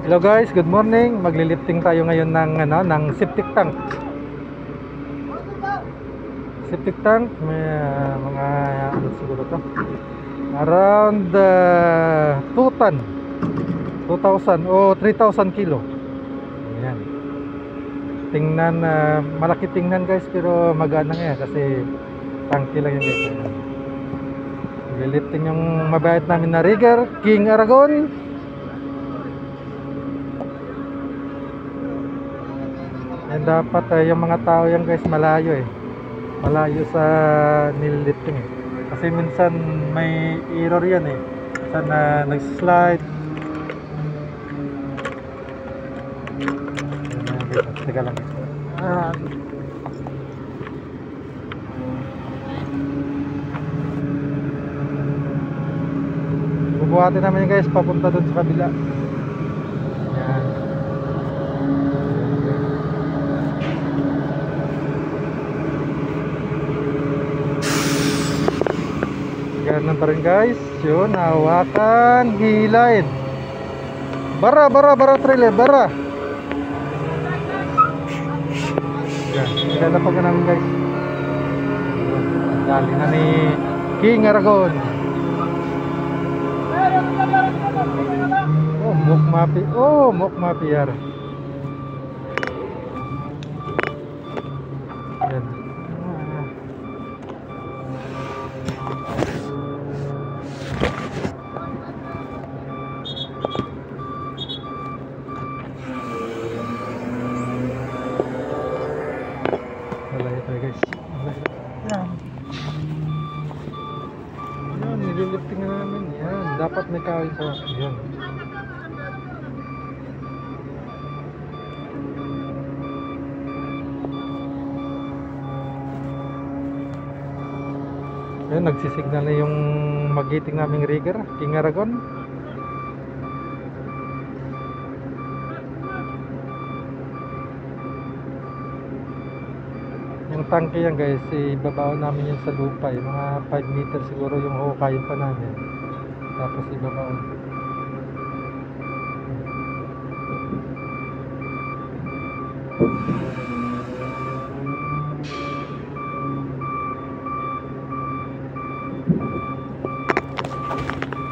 Hello guys, good morning. Maglilifting tayo ngayon ng septic tank. Septic tank, may mga ano siguro to. Around 2 ton. 2,000 o 3,000 kilo. Ayan. Tingnan, malaki tingnan guys, pero magana nga kasi tangke lang yan guys. Maglilifting yung mabait namin na rigger, King Aragon. And dapat yung mga tao yan guys malayo malayo sa nililifting kasi minsan may error yan minsan nag-slide. Teka lang bubuhatin namin yan guys papunta dun sa kabila. Yan. Ganun pa rin guys. Yun, hawakan, hilain. Bara trailer, bara. Yan, ilalapag na namin guys. Dali na ni King Aragon. Mok mapi yar. Yan. Nililifting na namin yan. Dapat may kawin sa yan. Ayun, nagsisignal na yung magiting naming rigger, King Aragon. Yung tangke yan guys, ibabaw namin yan sa lupa, mga 5 meters siguro yung hukayin pa namin, tapos ibabaw.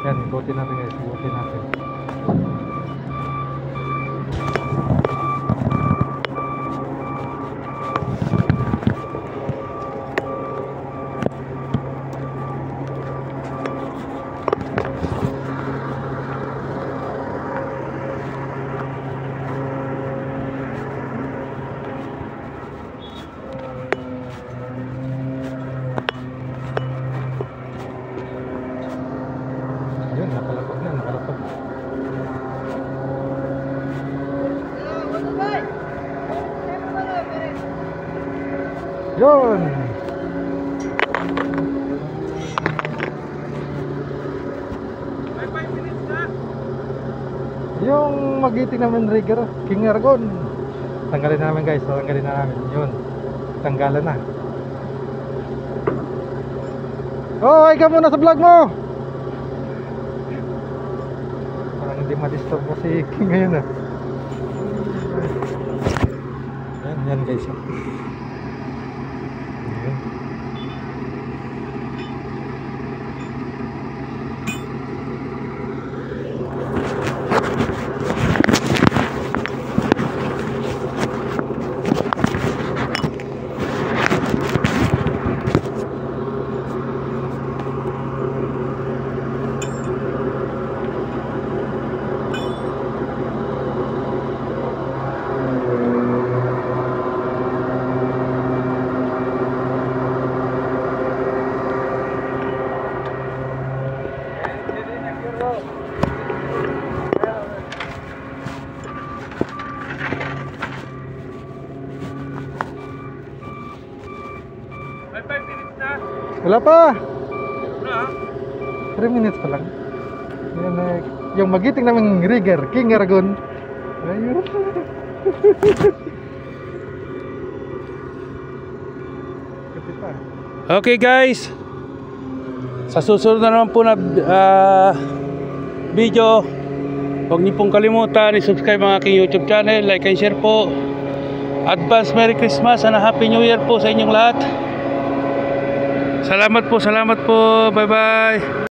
Yan, ikutin natin guys, ikutin natin. Yun. Yung magiting naman rigger, King Aragon. Tanggalin namin guys, tanggalin na namin. Yun. Tanggalan na. Oh, ay ka muna sa vlog mo. Parang hindi ma-disturb mo si King ngayon Yan guys. Wala pa. 3 minutes pa lang. Yan, yung magiting naming rigger, King Aragon. Ayun. Okay guys, sa susunod na naman po na video Huwag niyo pong kalimutan i-subscribe ang aking YouTube channel, like and share po. Advance Merry Christmas and Happy New Year po sa inyong lahat. Salamat po, bye bye.